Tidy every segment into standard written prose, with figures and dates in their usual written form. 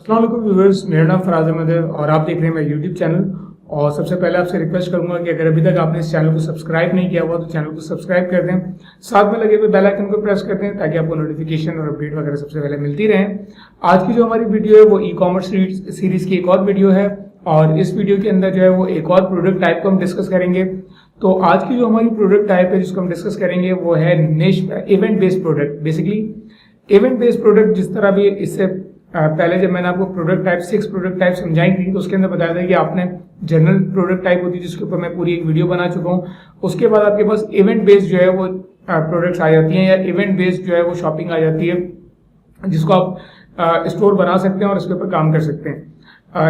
अस्सलाम वालेकुम व्यूअर्स, मेरा नाम फराज अहमद है और आप देख रहे हैं मेरा यूट्यूब चैनल। और सबसे पहले आपसे रिक्वेस्ट करूंगा कि अगर अभी तक आपने इस चैनल को सब्सक्राइब नहीं किया हुआ तो चैनल को सब्सक्राइब कर दें, साथ में लगे हुए बेल आइकन को प्रेस कर दें ताकि आपको नोटिफिकेशन और अपडेट वगैरह सबसे पहले मिलती रहे। आज की जो हमारी वीडियो है वो ई कॉमर्स सीरीज की एक और वीडियो है और इस वीडियो के अंदर जो है वो एक और प्रोडक्ट टाइप को हम डिस्कस करेंगे। तो आज की जो हमारी प्रोडक्ट टाइप है जिसको हम डिस्कस करेंगे वो है निश event based product. Basically event based product, जिस तरह भी इससे पहले जब मैंने आपको प्रोडक्ट टाइप 6 प्रोडक्ट टाइप समझाई थी तो उसके अंदर बताया था कि आपने जनरल प्रोडक्ट टाइप होती है जिसके ऊपर मैं पूरी एक वीडियो बना चुका हूँ। उसके बाद आपके पास इवेंट बेस्ड जो है वो प्रोडक्ट्स आ जाती हैं या इवेंट बेस्ड जो है वो शॉपिंग आ जाती है जिसको आप स्टोर बना सकते हैं और इसके ऊपर काम कर सकते हैं।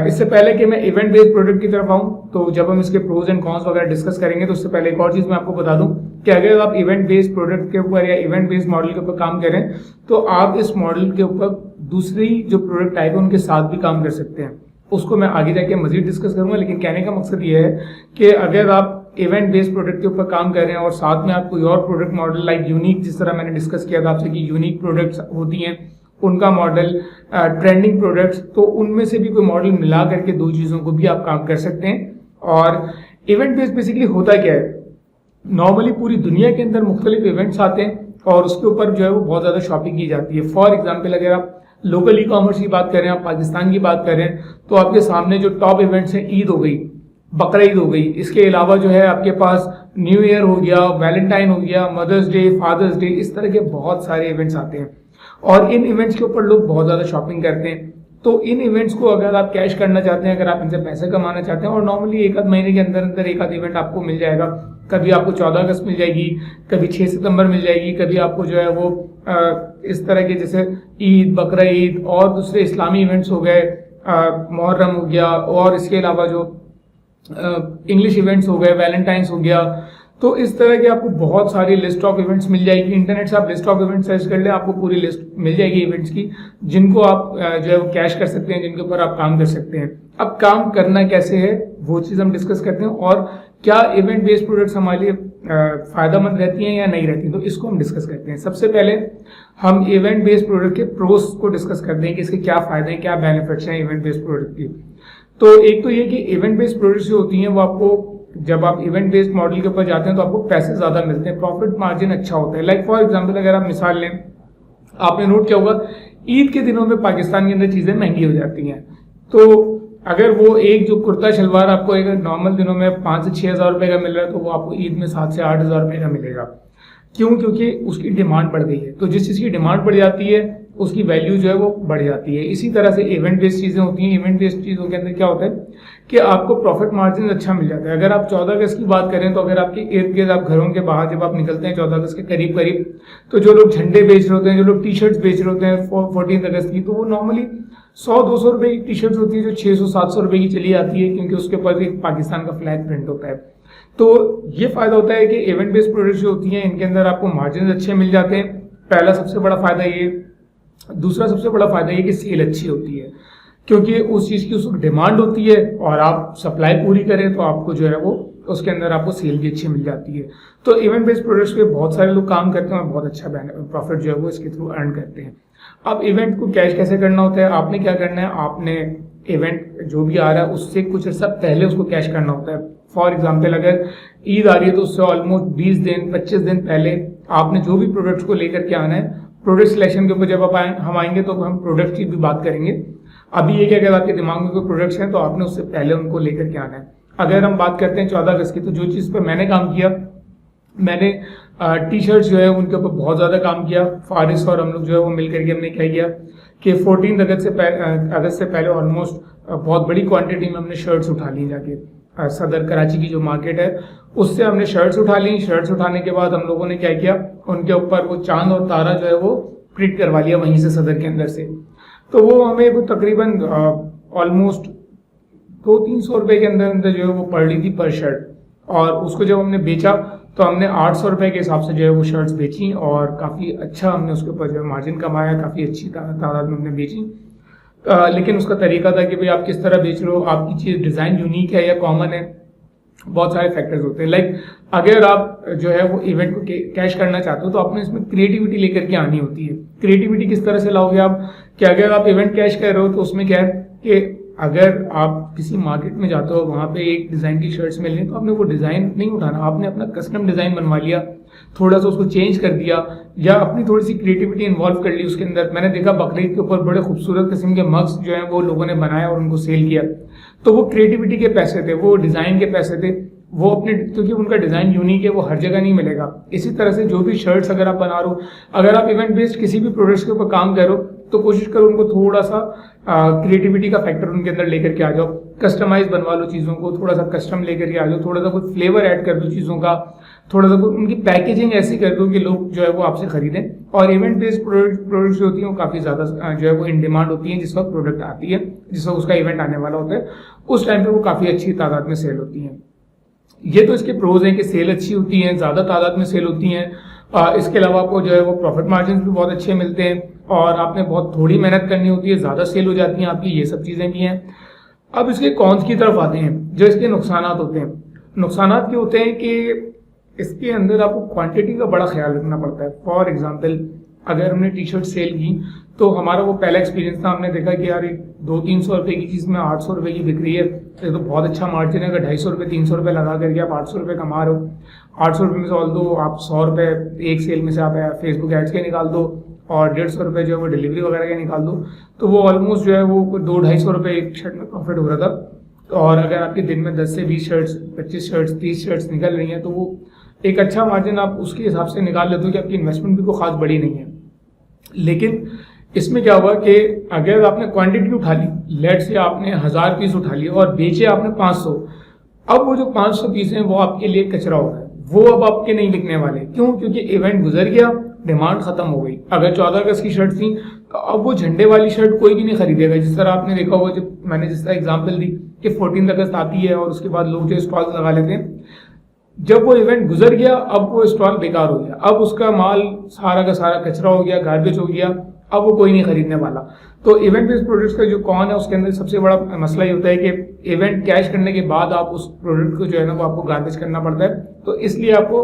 इससे पहले कि मैं इवेंट बेस्ड प्रोडक्ट की तरफ आऊं तो जब हम इसके प्रोज एंड कॉन्स वगैरह डिस्कस करेंगे तो उससे पहले एक और चीज मैं आपको बता दूं कि अगर आप इवेंट बेस्ड प्रोडक्ट के ऊपर या इवेंट बेस्ड मॉडल के ऊपर काम करें तो आप इस मॉडल के ऊपर दूसरी जो प्रोडक्ट टाइप है उनके साथ भी काम कर सकते हैं। उसको मैं आगे जाके मजीद डिस्कस करूंगा, लेकिन कहने का मकसद ये है कि अगर आप इवेंट बेस्ड प्रोडक्ट के ऊपर काम कर रहे हैं और साथ में आप कोई और प्रोडक्ट मॉडल लाइक यूनिक, जिस तरह मैंने डिस्कस किया था आपसे कि यूनिक प्रोडक्ट्स होती हैं उनका मॉडल, ट्रेंडिंग प्रोडक्ट्स, तो उनमें से भी कोई मॉडल मिला करके दो चीजों को भी आप काम कर सकते हैं। और इवेंट बेस्ड बेसिकली होता क्या है, नॉर्मली पूरी दुनिया के अंदर मुख्तलिफ इवेंट्स आते हैं और उसके ऊपर जो है वो बहुत ज्यादा शॉपिंग की जाती है। फॉर एग्जाम्पल अगर आप लोकल ई कॉमर्स की बात करें, आप पाकिस्तान की बात करें तो आपके सामने जो टॉप इवेंट्स हैं, ईद हो गई, बकरा ईद हो गई, इसके अलावा जो है आपके पास न्यू ईयर हो गया, वैलेंटाइन हो गया, मदर्स डे, फादर्स डे, इस तरह के बहुत सारे इवेंट्स आते हैं और इन इवेंट्स के ऊपर लोग बहुत ज्यादा शॉपिंग करते हैं। तो इन इवेंट्स को अगर आप कैश करना चाहते हैं, अगर आप इनसे पैसे कमाना चाहते हैं, और नॉर्मली एक आध महीने के अंदर अंदर एक आध इवेंट आपको मिल जाएगा। कभी आपको 14 अगस्त मिल जाएगी, कभी 6 सितंबर मिल जाएगी, कभी आपको जो है वो इस तरह के जैसे ईद, बकरा ईद और दूसरे इस्लामी इवेंट्स हो गए, मुहर्रम हो गया, और इसके अलावा जो इंग्लिश इवेंट्स हो गए, वैलेंटाइंस हो गया। तो इस तरह की आपको बहुत सारी लिस्ट ऑफ इवेंट्स मिल जाएगी। इंटरनेट से आप लिस्ट ऑफ इवेंट्स सर्च कर ले, आपको पूरी लिस्ट मिल जाएगी इवेंट्स की जिनको आप जो है वो कैश कर सकते हैं, जिनके ऊपर आप काम कर सकते हैं। अब काम करना कैसे है वो चीज हम डिस्कस करते हैं और क्या इवेंट बेस्ड प्रोडक्ट्स हमारे लिए फायदेमंद रहती हैं या नहीं रहती, तो इसको हम डिस्कस करते हैं। सबसे पहले हम इवेंट बेस्ड प्रोडक्ट के प्रोस को डिस्कस करते हैं कि इसके क्या फायदे हैं, क्या बेनिफिट्स हैं इवेंट बेस्ड प्रोडक्ट की। तो एक तो ये कि इवेंट बेस्ड प्रोडक्ट्स जो होती हैं वो आपको, जब आप इवेंट बेस्ड मॉडल के ऊपर जाते हैं तो आपको पैसे ज्यादा मिलते हैं, प्रॉफिट मार्जिन अच्छा होता है। लाइक फॉर एग्जांपल अगर आप मिसाल लें, आपने नोट किया होगा ईद के दिनों में पाकिस्तान के अंदर चीजें महंगी हो जाती हैं। तो अगर वो एक जो कुर्ता शलवार आपको एक नॉर्मल दिनों में 5 से 6 हज़ार रुपए का मिल रहा है तो वो आपको ईद में 7 से 8 हज़ार रुपए का मिलेगा। क्यों? क्योंकि उसकी डिमांड बढ़ गई है। तो जिस चीज की डिमांड बढ़ जाती है उसकी वैल्यू जो है वो बढ़ जाती है। इसी तरह से इवेंट बेस्ड चीजें होती हैं। इवेंट बेस्ड चीजों के अंदर क्या होता है कि आपको प्रॉफिट मार्जिन अच्छा मिल जाता है। अगर आप 14 अगस्त की बात करें तो अगर आपके इर्द गिर्द आप घरों के बाहर जब आप निकलते हैं 14 अगस्त के करीब करीब, तो जो लोग झंडे बेच रहे होते हैं, जो लोग टी शर्ट्स बेच रहे होते हैं 14 अगस्त की, तो वो नॉर्मली 100-200 रुपए की टी शर्ट्स होती है जो 600-700 रुपए की चली आती है क्योंकि उसके ऊपर एक पाकिस्तान का फ्लैग प्रिंट होता है। तो ये फायदा होता है कि इवेंट बेस्ड प्रोडक्ट्स जो होती हैं इनके अंदर आपको मार्जिन अच्छे मिल जाते हैं। पहला सबसे बड़ा फायदा ये। दूसरा सबसे बड़ा फायदा ये कि सेल अच्छी होती है क्योंकि उस चीज की उस वक्त डिमांड होती है और आप सप्लाई पूरी करें तो आपको जो है वो उसके अंदर आपको सेल भी अच्छी मिल जाती है। तो इवेंट बेस्ड प्रोडक्ट्स पे बहुत सारे लोग काम करते हैं और बहुत अच्छा प्रॉफिट जो है वो इसके थ्रू अर्न करते हैं। अब इवेंट को कैश कैसे करना होता है, आपने क्या करना है, आपने इवेंट जो भी आ रहा है उससे कुछ अर्सा पहले उसको कैश करना होता है। फॉर एग्जाम्पल अगर ईद आ रही है तो उससे ऑलमोस्ट 20 दिन 25 दिन पहले आपने जो भी प्रोडक्ट्स को लेकर के आना है, प्रोडक्ट सिलेक्शन के ऊपर जब हम आएंगे तो हम प्रोडक्ट की भी बात करेंगे। अभी ये कि अगर आपके दिमाग में कोई प्रोडक्ट्स हैं तो आपने उससे पहले उनको लेकर के आना है। अगर हम बात करते हैं 14 अगस्त की, तो जो चीज़ पर मैंने काम किया, मैंने टी शर्ट्स जो है उनके ऊपर बहुत ज़्यादा काम किया। फारिस और हम लोग जो है वो मिल करके हमने क्या किया कि 14 अगस्त से पहले ऑलमोस्ट बहुत बड़ी क्वांटिटी में हमने शर्ट्स उठा ली जाके सदर कराची की जो मार्केट है उससे हमने शर्ट्स उठा ली। शर्ट्स उठाने के बाद हम लोगों ने क्या किया, उनके ऊपर वो चांद और तारा जो है वो प्रिंट करवा लिया वहीं से सदर के अंदर से। तो वो हमें वो तकरीबन ऑलमोस्ट 200-300 रुपए के अंदर अंदर जो है वो पड़ रही थी पर शर्ट, और उसको जब हमने बेचा तो हमने 800 रुपए के हिसाब से जो है वो शर्ट्स बेची और काफ़ी अच्छा हमने उसके ऊपर जो है मार्जिन कमाया, काफ़ी अच्छी तादाद में हमने बेची। लेकिन उसका तरीका था कि भाई आप किस तरह बेच रहे हो, आपकी चीज़ डिज़ाइन यूनिक है या कॉमन है, बहुत सारे फैक्टर्स होते हैं। लाइक अगर आप जो है वो इवेंट को कैश करना चाहते हो तो आपने इसमें क्रिएटिविटी लेकर के आनी होती है। क्रिएटिविटी किस तरह से लाओगे आप, कि अगर आप इवेंट कैश कर रहे हो तो उसमें क्या है कि अगर आप किसी मार्केट में जाते हो, वहां पे एक डिजाइन की शर्ट्स मिल रही, तो आपने वो डिजाइन नहीं उठाना, आपने अपना कस्टम डिजाइन बनवा लिया, थोड़ा सा उसको चेंज कर दिया या अपनी थोड़ी सी क्रिएटिविटी इन्वॉल्व कर ली उसके अंदर। मैंने देखा बकरीद के ऊपर बड़े खूबसूरत किस्म के मग्स जो है वो लोगों ने बनाया और उनको सेल किया, तो वो क्रिएटिविटी के पैसे थे, वो डिजाइन के पैसे थे, वो अपने, क्योंकि उनका डिजाइन यूनिक है, वो हर जगह नहीं मिलेगा। इसी तरह से जो भी शर्ट्स अगर आप बना रहे हो, अगर आप इवेंट बेस्ड किसी भी प्रोडक्ट्स के ऊपर काम करो तो कोशिश करो उनको थोड़ा सा क्रिएटिविटी का फैक्टर उनके अंदर लेकर के आ जाओ, कस्टमाइज बनवा लो चीज़ों को, थोड़ा सा कस्टम लेकर के आ जाओ, थोड़ा सा कुछ फ्लेवर ऐड कर दो चीज़ों का, थोड़ा सा उनकी पैकेजिंग ऐसी कर दो कि लोग जो है वो आपसे खरीदें। और इवेंट बेस्ड प्रोडक्ट्स जो होती हैं वो काफ़ी ज़्यादा जो है वो इन डिमांड होती है। जिस वक्त प्रोडक्ट आती है, जिस वक्त उसका इवेंट आने वाला होता है, उस टाइम पर वो काफ़ी अच्छी तादाद में सेल होती हैं। ये तो इसके प्रोज हैं कि सेल अच्छी होती हैं, ज़्यादा तादाद में सेल होती हैं। इसके अलावा आपको जो है वो प्रॉफिट मार्जिन भी बहुत अच्छे मिलते हैं और आपने बहुत थोड़ी मेहनत करनी होती है, ज़्यादा सेल हो जाती हैं आपकी, ये सब चीज़ें भी हैं। अब इसके कॉन्स की तरफ आते हैं, जो इसके नुकसानात होते हैं। नुकसानात ये होते हैं कि इसके अंदर आपको क्वांटिटी का बड़ा ख्याल रखना पड़ता है। फॉर एग्जांपल अगर हमने टी शर्ट सेल की तो हमारा वो पहला एक्सपीरियंस था, हमने देखा कि यार 200-300 रुपये की चीज़ में 800 रुपये की बिक रही है, ये तो बहुत अच्छा मार्जिन है। अगर 250 रुपये 300 रुपये लगा करके आप 800 रुपये कमा रहे हो, 800 रुपये में से ऑल दो आप 100 रुपये एक सेल में से आप फेसबुक एड्स के निकाल दो और 150 रुपये जो है वो डिलीवरी वगैरह के निकाल दो, तो वो ऑलमोस्ट जो है वो 200-250 रुपये एक शर्ट में प्रॉफिट हो रहा था। और अगर आपके दिन में 10 से 20 शर्ट्स, 25 शर्ट्स, 30 शर्ट्स निकल रही हैं तो वो एक अच्छा मार्जिन आप उसके हिसाब से निकाल लेते हो कि आपकी इन्वेस्टमेंट भी कोई खास बड़ी नहीं है। लेकिन इसमें क्या हुआ कि अगर आपने क्वांटिटी उठा ली, लेट से आपने 1000 पीस उठा लिए और बेचे आपने 500, अब वो जो 500 पीस हैं वो आपके लिए कचरा हो गया, वो अब आपके नहीं बिकने वाले। क्यों? क्योंकि इवेंट गुजर गया, डिमांड खत्म हो गई। अगर 14 अगस्त की शर्ट थी तो अब वो झंडे वाली शर्ट कोई भी नहीं खरीदेगा। जिस तरह आपने देखा होगा, जब मैंने जिस तरह एग्जाम्पल दी कि 14 अगस्त आती है और उसके बाद लोग जो स्टॉल लगा लेते हैं, जब वो इवेंट गुजर गया अब वो स्टॉल बेकार हो गया, अब उसका माल सारा का सारा कचरा हो गया, गार्बेज हो गया, अब वो कोई नहीं खरीदने वाला। तो इवेंट बेस्ड प्रोडक्ट्स का जो कौन है उसके अंदर सबसे बड़ा मसला ये होता है कि इवेंट कैश करने के बाद आप उस प्रोडक्ट को जो है ना वो आपको गार्बेज करना पड़ता है। तो इसलिए आपको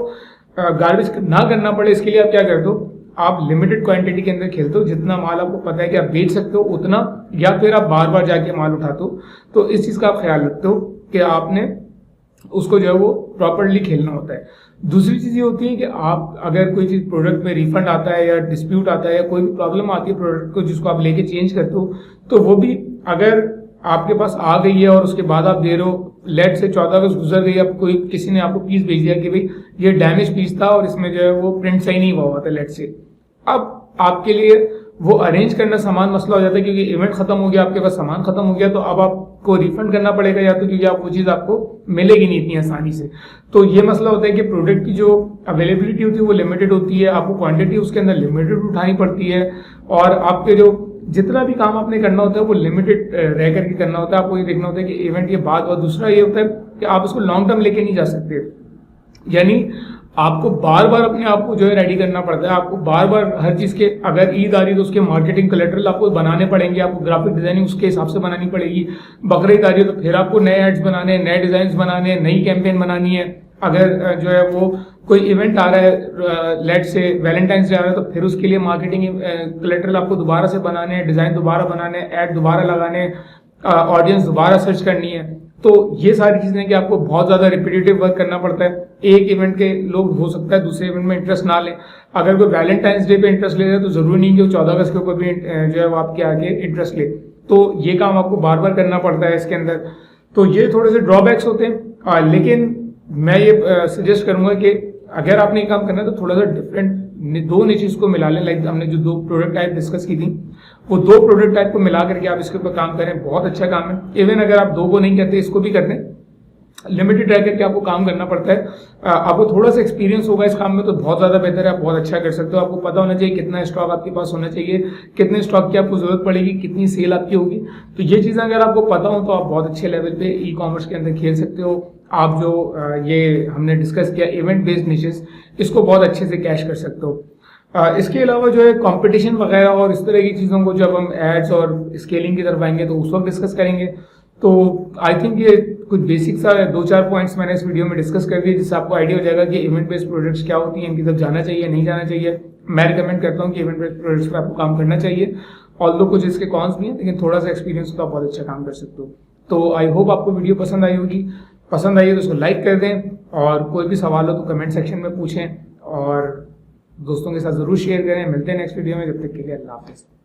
गार्बेज ना करना पड़े, इसके लिए आप क्या करते हो, आप लिमिटेड क्वांटिटी के अंदर खेलते हो, जितना माल आपको पता है कि आप बेच सकते हो उतना, या फिर आप बार बार जाके माल उठाते हो। तो इस चीज़ का आप ख्याल रखते हो कि आपने उसको जो है वो प्रॉपर्ली खेलना होता है। दूसरी चीज़ ये होती है कि आप अगर कोई चीज़ प्रोडक्ट में रिफंड आता है या डिस्प्यूट आता है या कोई भी प्रॉब्लम आती है प्रोडक्ट को जिसको आप लेके चेंज करते हो, तो वो भी अगर आपके पास आ गई है और उसके बाद आप दे रहे हो, लेट से 14 अगस्त गुजर गई, अब कोई किसी ने आपको पीस भेज दिया कि भाई ये डैमेज पीस था और इसमें जो है वो प्रिंट सही नहीं हुआ था, लेट से, अब आपके लिए वो अरेंज करना सामान मसला हो जाता है, क्योंकि इवेंट खत्म हो गया, आपके पास सामान खत्म हो गया, तो अब आपको रिफंड करना पड़ेगा, या तो क्योंकि आप वो चीज़ आपको मिलेगी नहीं इतनी आसानी से। तो ये मसला होता है कि प्रोडक्ट की जो अवेलेबिलिटी होती है वो लिमिटेड होती है, आपको क्वांटिटी उसके अंदर लिमिटेड उठानी पड़ती है, और आपके जो जितना भी काम आपने करना होता है वो लिमिटेड रह करके करना होता है। आपको ये देखना होता है कि इवेंट के बाद, और दूसरा ये होता है कि आप उसको लॉन्ग टर्म लेके नहीं जा सकते, यानी आपको बार बार अपने आप को जो है रेडी करना पड़ता है। आपको बार बार हर चीज़ के, अगर ईद आ रही है तो उसके मार्केटिंग कोलेटरल आपको बनाने पड़ेंगे, आपको ग्राफिक डिजाइनिंग उसके हिसाब से बनानी पड़ेगी। बकरीद आ रही है तो फिर आपको नए एड्स बनाने, नए डिजाइन बनाने, नई कैंपेन बनानी है। अगर जो है वो कोई इवेंट आ रहा है, लेट से वैलेंटाइंस डे आ रहा है, तो फिर उसके लिए मार्केटिंग कोलेटरल आपको दोबारा से बनाने हैं, डिजाइन दोबारा बनाने, ऐड दोबारा लगाने, ऑडियंस दोबारा सर्च करनी है। तो ये सारी चीजें कि आपको बहुत ज्यादा रिपीटेटिव वर्क करना पड़ता है। एक इवेंट के लोग हो सकता है दूसरे इवेंट में इंटरेस्ट ना लें, अगर कोई वैलेंटाइंस डे पे इंटरेस्ट ले रहे हैं तो जरूरी नहीं कि वो 14 अगस्त के ऊपर भी जो है वो आपके आगे इंटरेस्ट ले, तो ये काम आपको बार बार करना पड़ता है इसके अंदर। तो ये थोड़े से ड्रॉबैक्स होते हैं, लेकिन मैं ये सजेस्ट करूंगा कि अगर आपने ये काम करना है तो थोड़ा सा डिफरेंट दो निचेस को मिला लें। लाइक हमने जो 2 प्रोडक्ट टाइप डिस्कस की थी, वो 2 प्रोडक्ट टाइप को मिला करके आप इसके ऊपर काम करें, बहुत अच्छा काम है। इवन अगर आप 2 को नहीं करते, इसको भी करते हैं, लिमिटेड रह करके आपको काम करना पड़ता है। आपको थोड़ा सा एक्सपीरियंस होगा इस काम में तो बहुत ज़्यादा बेहतर है, आप बहुत अच्छा कर सकते हो। आपको पता होना चाहिए कितना स्टॉक आपके पास होना चाहिए, कितने स्टॉक की आपको जरूरत पड़ेगी, कितनी सेल आपकी होगी। तो ये चीज़ें अगर आपको पता हो तो आप बहुत अच्छे लेवल पे ई कॉमर्स के अंदर खेल सकते हो। आप जो ये हमने डिस्कस किया इवेंट बेस्ड निशेस, इसको बहुत अच्छे से कैश कर सकते हो। इसके अलावा जो है कंपटीशन वगैरह और इस तरह की चीज़ों को जब हम एड्स और स्केलिंग की तरफ आएंगे तो उस वक्त डिस्कस करेंगे। तो आई थिंक ये कुछ बेसिक सा 2-4 पॉइंट्स मैंने इस वीडियो में डिस्कस कर दिए, जिससे आपको आइडिया हो जाएगा कि इवेंट बेस्ड प्रोजेक्ट्स क्या होती हैं, इनकी तरफ जाना चाहिए नहीं जाना चाहिए। मैं रिकमेंड करता हूँ कि इवेंट बेस्ड प्रोजेक्ट्स पे आपको काम करना चाहिए, ऑल्दो कुछ इसके कॉन्स भी हैं, लेकिन थोड़ा सा एक्सपीरियंस तो आप बहुत अच्छा काम कर सकते हो। तो आई होप आपको वीडियो पसंद आई होगी। पसंद आई है तो उसको लाइक कर दें, और कोई भी सवाल हो तो कमेंट सेक्शन में पूछें, और दोस्तों के साथ जरूर शेयर करें। मिलते हैं नेक्स्ट वीडियो में, जब तक के लिए अल्लाह हाफिज़।